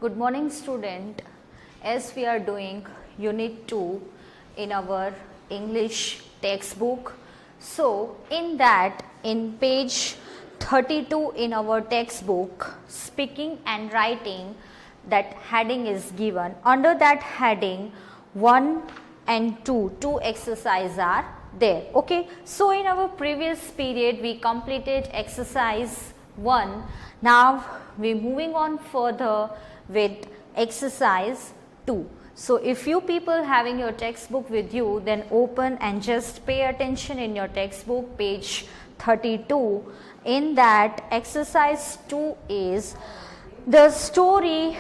Good morning student. As we are doing unit 2 in our English textbook. So in that, in page 32 in our textbook, speaking and writing, that heading is given. Under that heading 1 and 2, two exercises are there. Okay. So in our previous period we completed exercise 1. Now we moving on further with exercise 2. So if you people having your textbook with you, then open and just pay attention in your textbook, page 32. In that, exercise 2 is, the story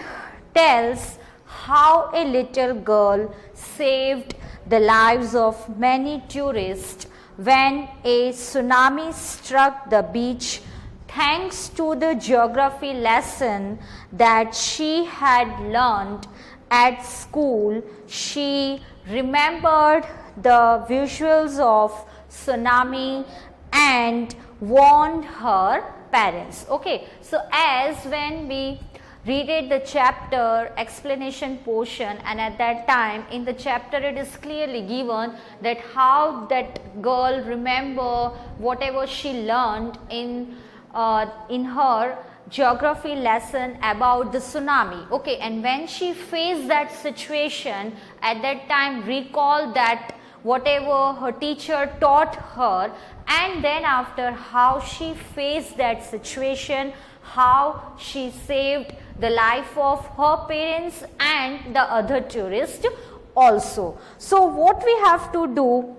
tells how a little girl saved the lives of many tourists when a tsunami struck the beach. Thanks to the geography lesson that she had learned at school, she remembered the visuals of tsunami and warned her parents. Okay, so as when we read the chapter explanation portion, and at that time in the chapter it is clearly given that how that girl remember whatever she learned in her geography lesson about the tsunami. Okay, and when she faced that situation, at that time recall that whatever her teacher taught her, and then after how she faced that situation, how she saved the life of her parents and the other tourists also. So what we have to do,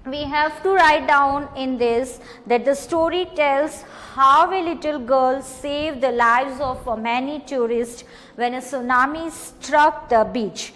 we have to write down in this that the story tells how a little girl saved the lives of many tourists when a tsunami struck the beach,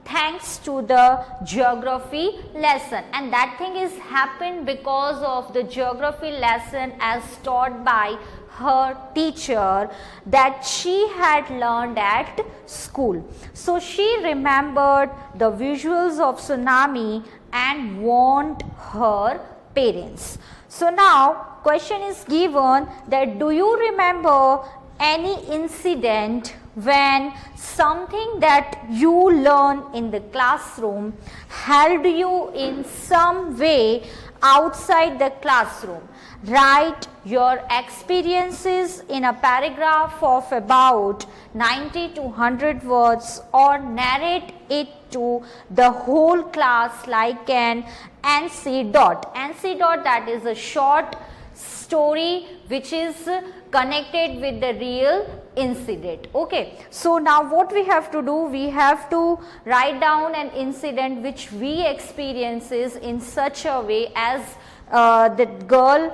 thanks to the geography lesson. And that thing is happened because of the geography lesson as taught by her teacher that she had learned at school. So she remembered the visuals of tsunami and warned her parents. So now question is given that do you remember any incident when something that you learn in the classroom helped you in some way outside the classroom? Write your experiences in a paragraph of about 90 to 100 words, or narrate it to the whole class like an NC dot. NC dot, that is a short story which is connected with the real incident. Okay, so now what we have to do, we have to write down an incident which we experiences in such a way as the girl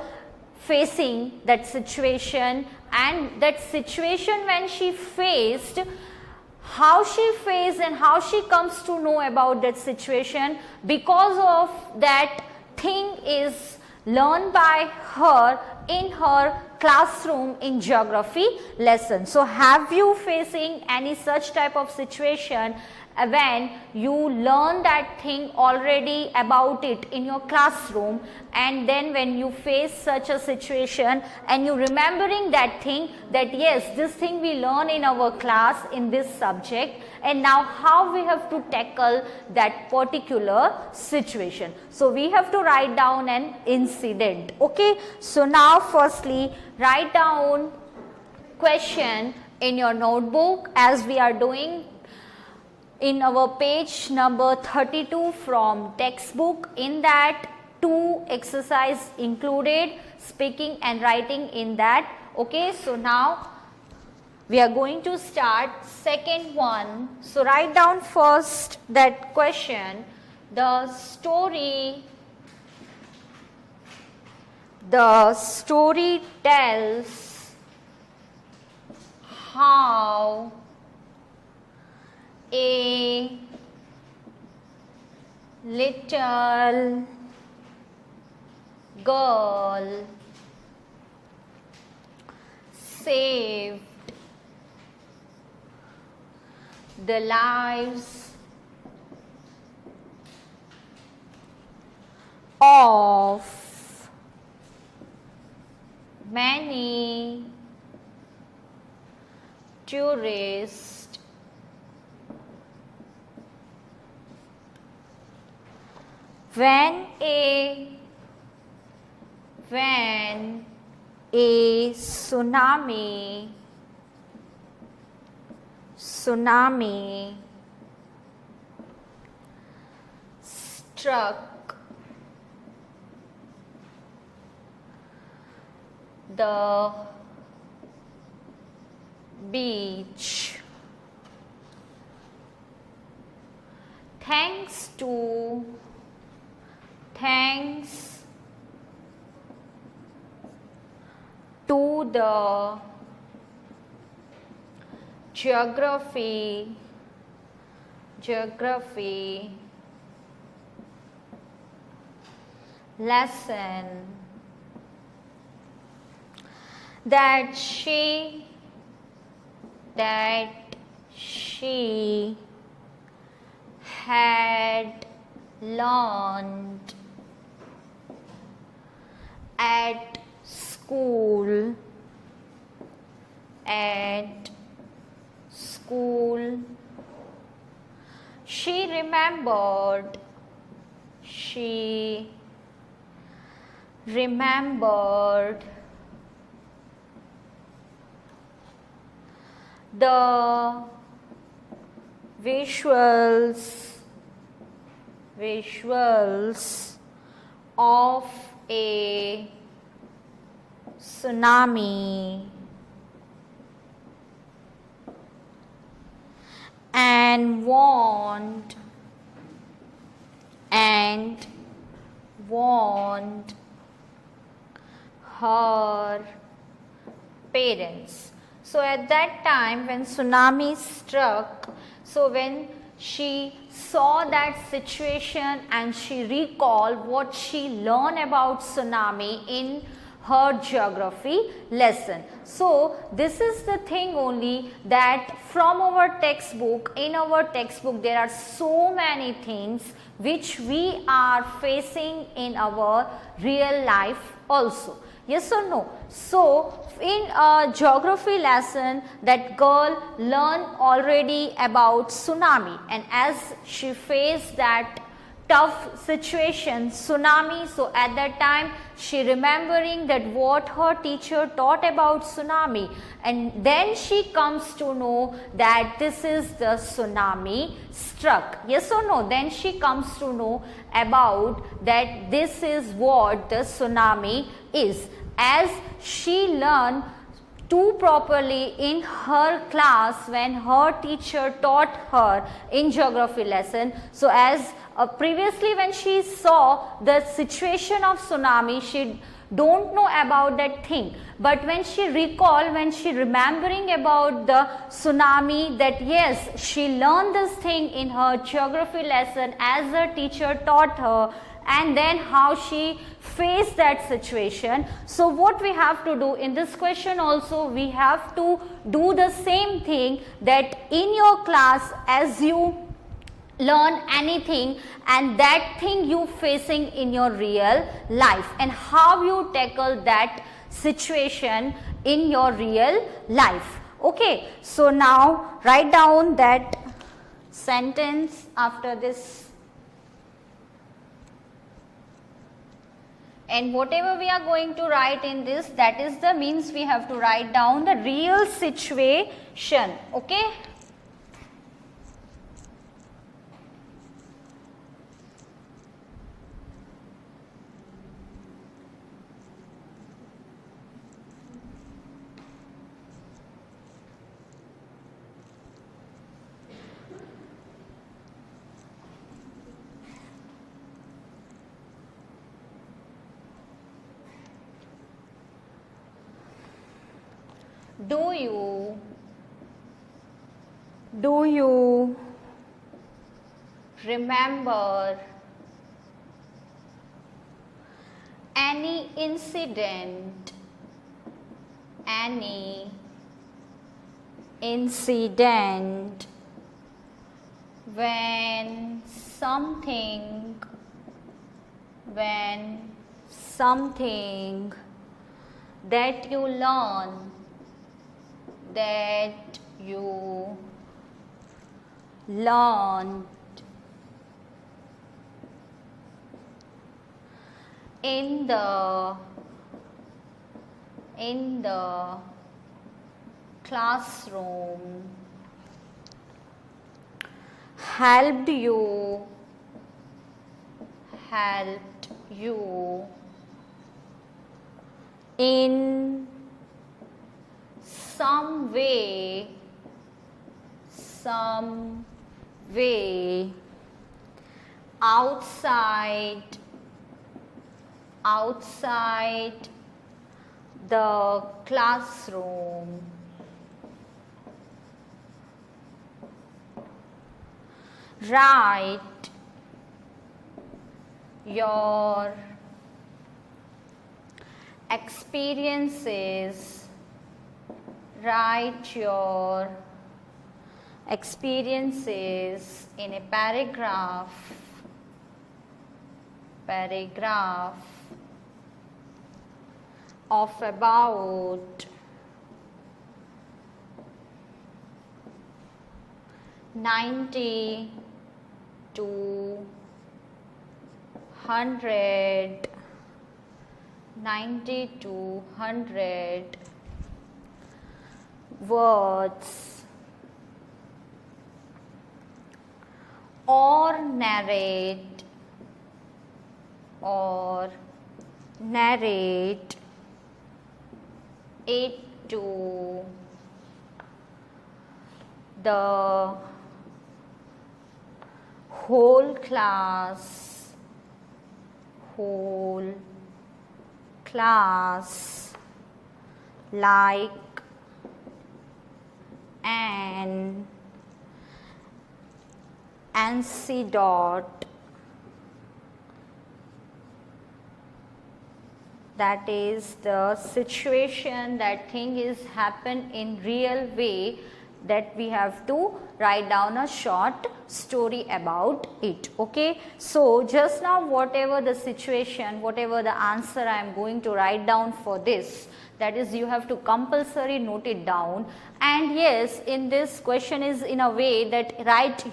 facing that situation, and that situation when she faced, how she faced and how she comes to know about that situation, because of that thing is learned by her in her classroom in geography lesson. So have you facing any such type of situation when you learn that thing already about it in your classroom, and then when you face such a situation and you remembering that thing, that yes, this thing we learn in our class in this subject, and now how we have to tackle that particular situation. So we have to write down an incident. Okay, so now firstly write down question in your notebook as we are doing in our page number 32 from textbook. In that, 2 exercise included, speaking and writing in that. Okay, so now we are going to start second one. So write down first that question, the story tells how a little girl saved the lives of many tourists when a tsunami struck the beach, thanks to the geography lesson that she had learned at school. She remembered the visuals of a tsunami and warned her parents. So at that time when tsunami struck, so when she saw that situation and she recalled what she learned about tsunami in her geography lesson. So this is the thing only, that from our textbook, in our textbook there are so many things which we are facing in our real life also. Yes or no? So in a geography lesson, that girl learned already about tsunami, and as she faced that tough situation, tsunami, so at that time she remembering that what her teacher taught about tsunami, and then she comes to know that this is the tsunami struck. Yes or no? Then she comes to know about that this is what the tsunami is, as she learned too properly in her class when her teacher taught her in geography lesson. So as previously when she saw the situation of tsunami, she don't know about that thing, but when she recall, when she remembering about the tsunami, that yes, she learned this thing in her geography lesson as her teacher taught her, and then how she faced that situation. So what we have to do in this question also, we have to do the same thing, that in your class as you learn anything and that thing you facing in your real life, and how you tackle that situation in your real life. Okay, so now write down that sentence after this. And whatever we are going to write in this, that is the means we have to write down the real situation. Okay. Do you remember any incident when something that you learned in the classroom helped you in some way outside the classroom. Write your experiences. Write your experiences in a paragraph of about 90 to 100 words, or narrate it to the whole class like an anecdote, that is the situation, that thing is happened in real way, that we have to write down a short story about it. Okay, so just now whatever the situation, whatever the answer I am going to write down for this, that is you have to compulsory note it down. And yes, in this question is in a way that write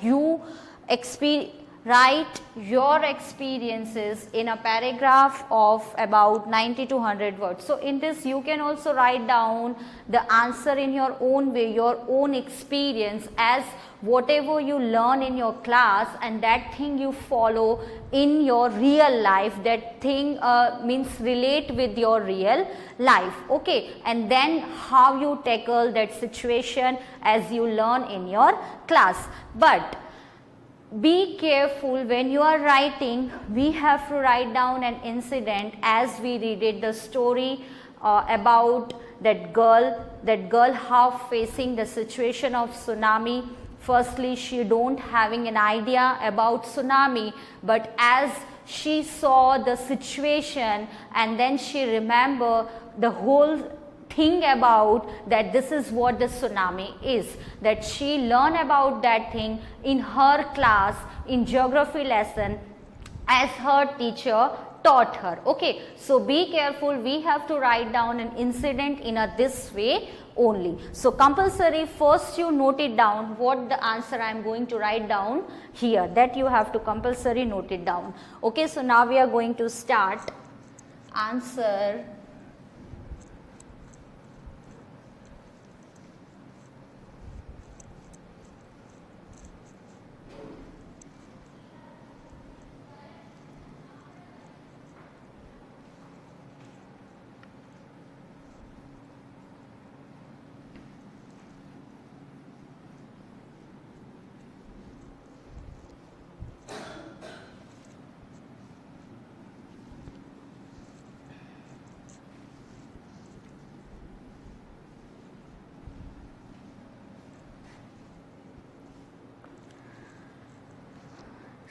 your experiences in a paragraph of about 90 to 100 words. So in this you can also write down the answer in your own way, your own experience, as whatever you learn in your class and that thing you follow in your real life, that thing means relate with your real life. Okay, and then how you tackle that situation as you learn in your class. But be careful when you are writing. We have to write down an incident as we read it, the story about that girl half facing the situation of tsunami. Firstly, she don't having an idea about tsunami, but as she saw the situation and then she remember the whole thing about that, this is what the tsunami is, that she learn about that thing in her class in geography lesson as her teacher taught her. Okay, so be careful, we have to write down an incident in a this way only. So compulsory, first you note it down what the answer I am going to write down here, that you have to compulsory note it down. Okay, so now we are going to start answer.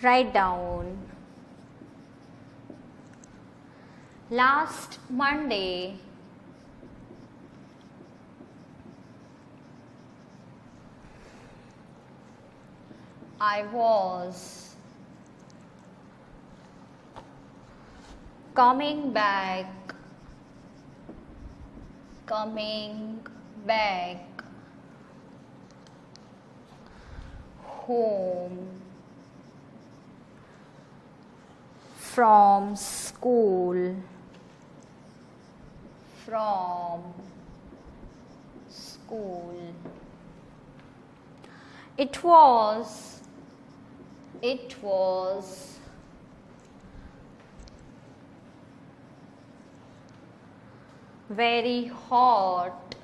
Write down. Last Monday, I was coming back home from school, from school. It was very hot,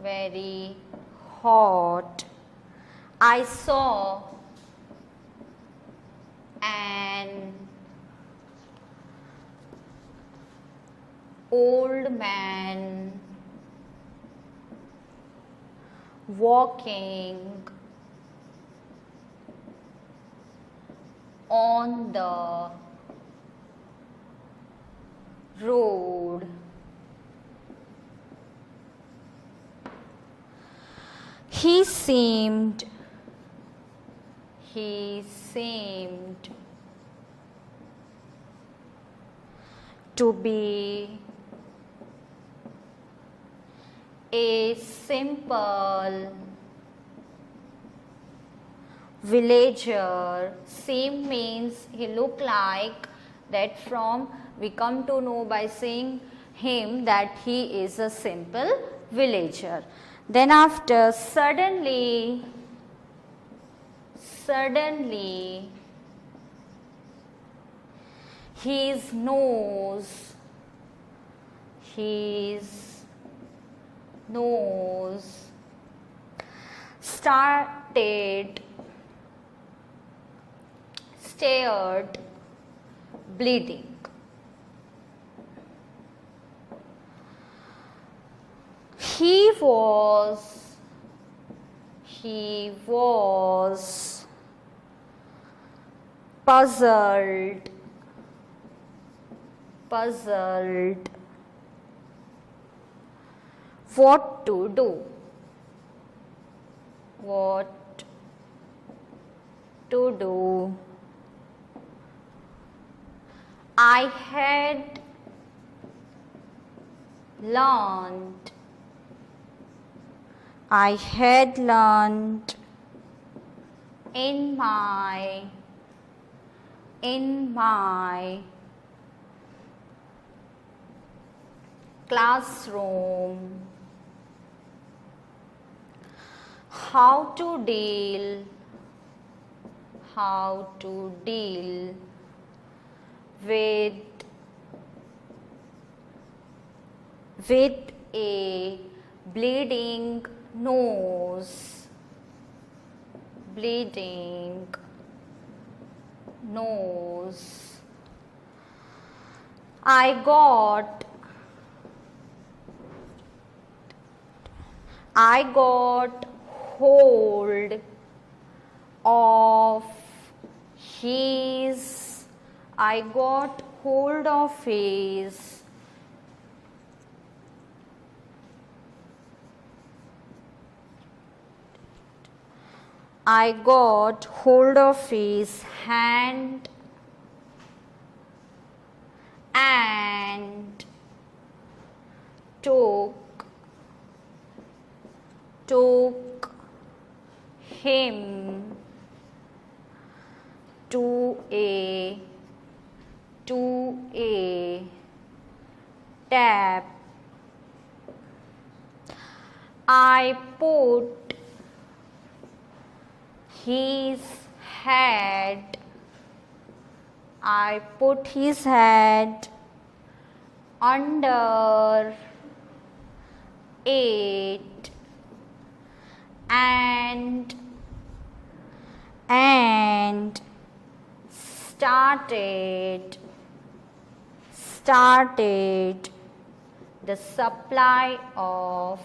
very hot. I saw an old man walking on the road. He seemed to be a simple villager. Same means he looked like that. From we come to know by seeing him that he is a simple villager. Then after, suddenly his nose started bleeding. He was puzzled what to do. I had learned in my classroom how to deal with a bleeding nose. I got hold of his hand and took him to a tap. I put his head under it and started the supply of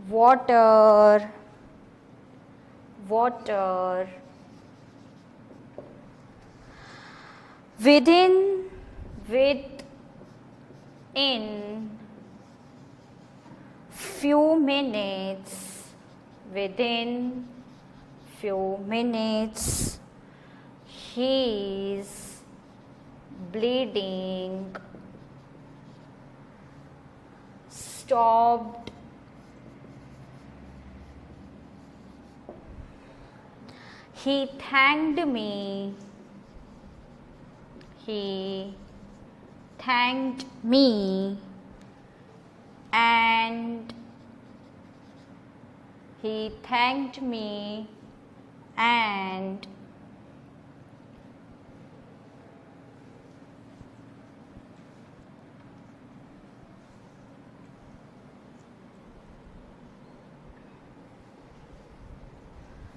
water within few minutes his bleeding stopped. he thanked me, he thanked me, and he thanked me, and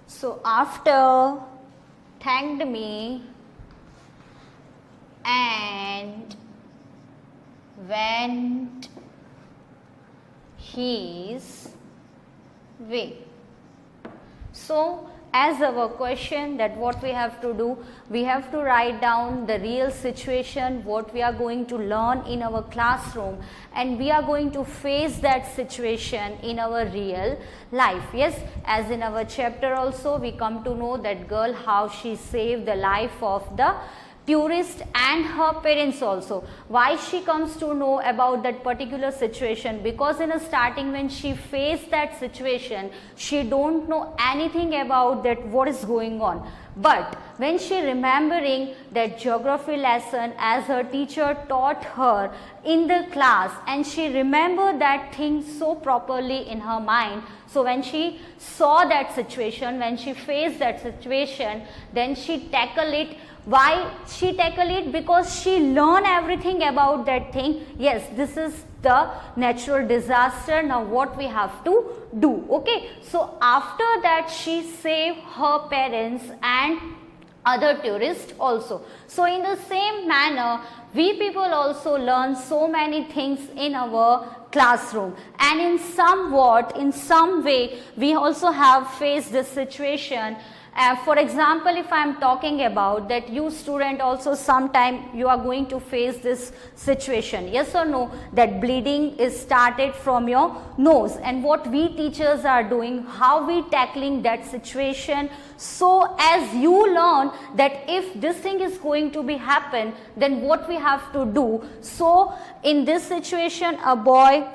so after thanked me and went his way. So as our question, that what we have to do, we have to write down the real situation, what we are going to learn in our classroom, and we are going to face that situation in our real life. Yes, as in our chapter also we come to know that girl, how she saved the life of the tourist and her parents also. Why she comes to know about that particular situation? Because in a starting, when she faced that situation, she don't know anything about that what is going on. But when she remembering that geography lesson as her teacher taught her in the class, and she remembered that thing so properly in her mind, so when she saw that situation, when she faced that situation, then she tackle it. Why she tackle it? Because she learn everything about that thing. Yes, this is the natural disaster. Now what we have to do? Okay, so after that she saved her parents and other tourists also. So in the same manner, we people also learn so many things in our classroom, and in some way we also have faced this situation. For example, if I am talking about that, you student also sometime you are going to face this situation, yes or no, that bleeding is started from your nose, and what we teachers are doing, how we tackling that situation. So as you learn that if this thing is going to be happen, then what we have to do. So in this situation, a boy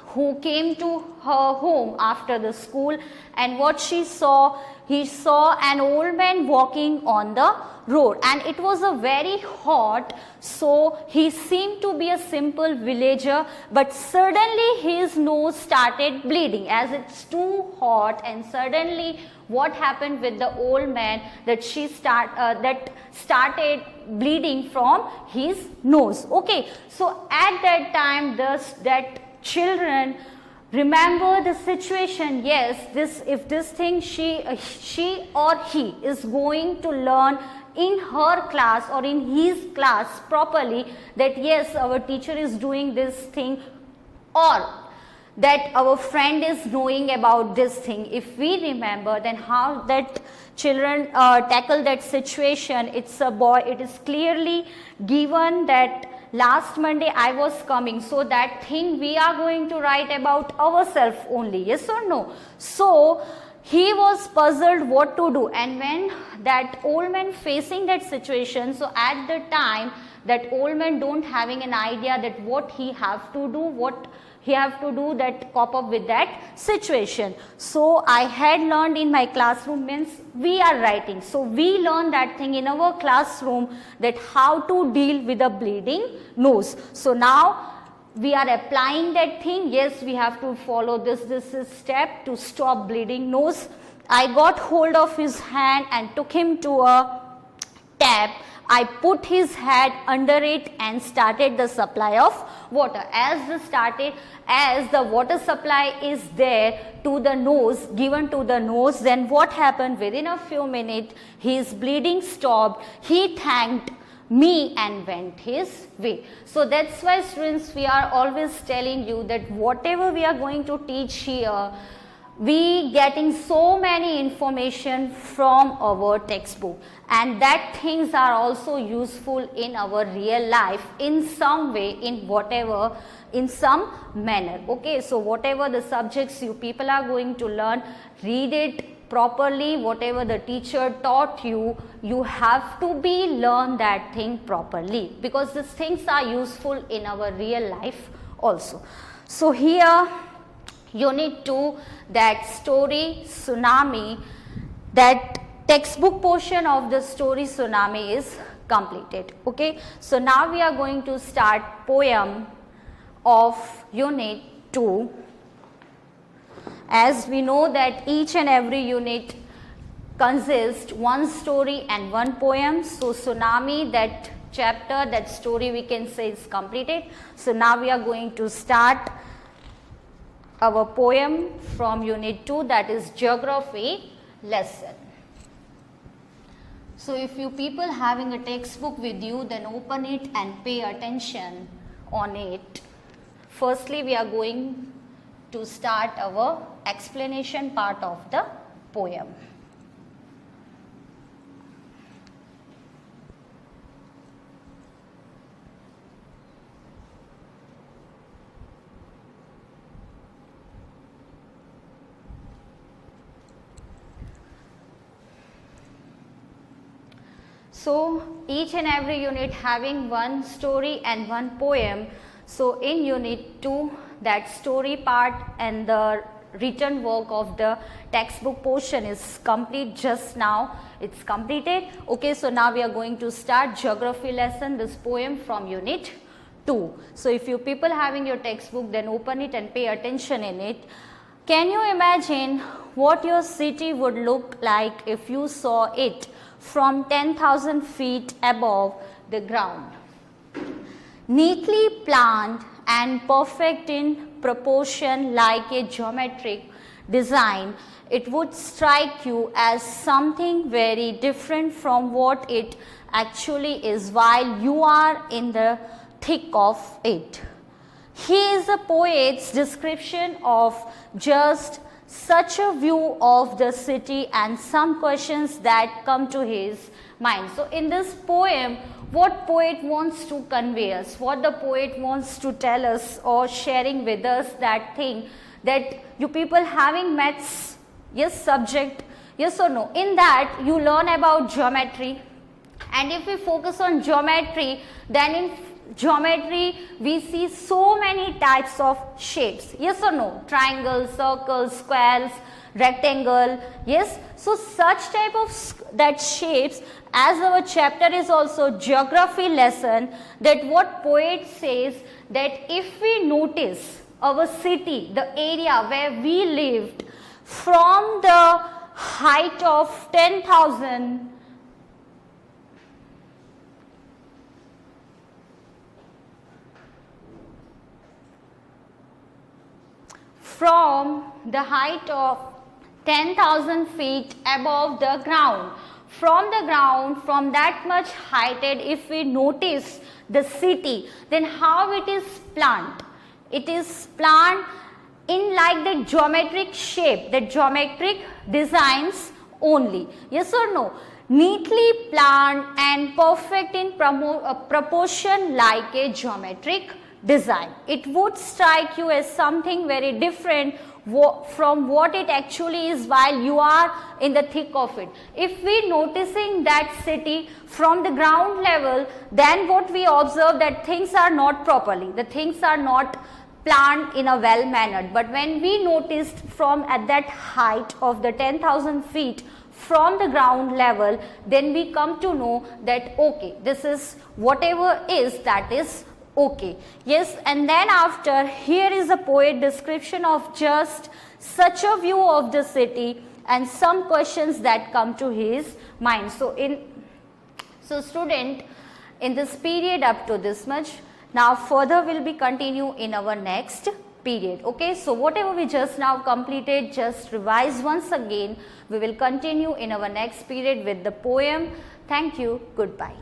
who came to her home after the school, and what she saw, he saw an old man walking on the road, and it was a very hot, so he seemed to be a simple villager, but suddenly his nose started bleeding as it's too hot. And suddenly what happened with the old man, that started bleeding from his nose. Okay, so at that time that children remember the situation. Yes, if this thing she or he is going to learn in her class or in his class properly, that yes, our teacher is doing this thing, or that our friend is knowing about this thing. If we remember, then how that children tackle that situation. It's a boy, it is clearly given that last Monday I was coming, so that thing we are going to write about ourselves only, yes or no. So he was puzzled what to do, and when that old man facing that situation, so at the time that old man don't having an idea that what he have to do, that cope up with that situation. So I had learned in my classroom, means we are writing, so we learn that thing in our classroom, that how to deal with a bleeding nose. So now we are applying that thing. Yes, we have to follow this is step to stop bleeding nose. I got hold of his hand and took him to a tap. I put his head under it and started the supply of water. As the water supply is there to the nose, given to the nose, then what happened? Within a few minutes, his bleeding stopped. He thanked me and went his way. So that's why, students, we are always telling you that whatever we are going to teach here, we getting so many information from our textbook, and that things are also useful in our real life in some way, in some manner. Okay, so whatever the subjects you people are going to learn, read it properly. Whatever the teacher taught you, you have to learn that thing properly, because these things are useful in our real life also. So here Unit 2, that story tsunami, that textbook portion of the story Tsunami is completed. Okay, so now we are going to start poem of unit 2. As we know that each and every unit consists one story and one poem. So Tsunami, that chapter, that story we can say is completed. So now we are going to start our poem from unit 2, that is geography lesson. So if you people having a textbook with you, then open it and pay attention on it. Firstly, we are going to start our explanation part of the poem. So each and every unit having one story and one poem. So in unit 2, that story part and the written work of the textbook portion is complete just now. It's completed. Okay, so now we are going to start geography lesson, this poem from unit 2. So if you people having your textbook, then open it and pay attention in it. Can you imagine what your city would look like if you saw it from 10,000 feet above the ground? Neatly planned and perfect in proportion like a geometric design, it would strike you as something very different from what it actually is while you are in the thick of it. Here is a poet's description of just such a view of the city and some questions that come to his mind. So in this poem, what poet wants to convey us, what the poet wants to tell us or sharing with us, that thing that you people having maths, yes, subject, yes or no, in that you learn about geometry, and if we focus on geometry, then in geometry we see so many types of shapes, yes or no, triangles, circles, squares, rectangle, yes. So such type of that shapes, as our chapter is also geography lesson, that what poet says that if we notice our city, the area where we lived, from the height of 10,000 from the height of 10,000 feet above the ground. From the ground, from that much heighted, if we notice the city, then how it is planned? It is planned in like the geometric shape, the geometric designs only, yes or no? Neatly planned and perfect in proportion like a geometric design. It would strike you as something very different from what it actually is while you are in the thick of it. If we noticing that city from the ground level, then what we observe that things are not properly, the things are not planned in a well mannered. But when we noticed from at that height of the 10,000 feet from the ground level, then we come to know that okay, this is whatever is, that is okay, yes. And then after, here is a poet description of just such a view of the city and some questions that come to his mind. So student, in this period up to this much, now further will be continue in our next period. Okay, so whatever we just now completed, just revise once again. We will continue in our next period with the poem. Thank you. Goodbye.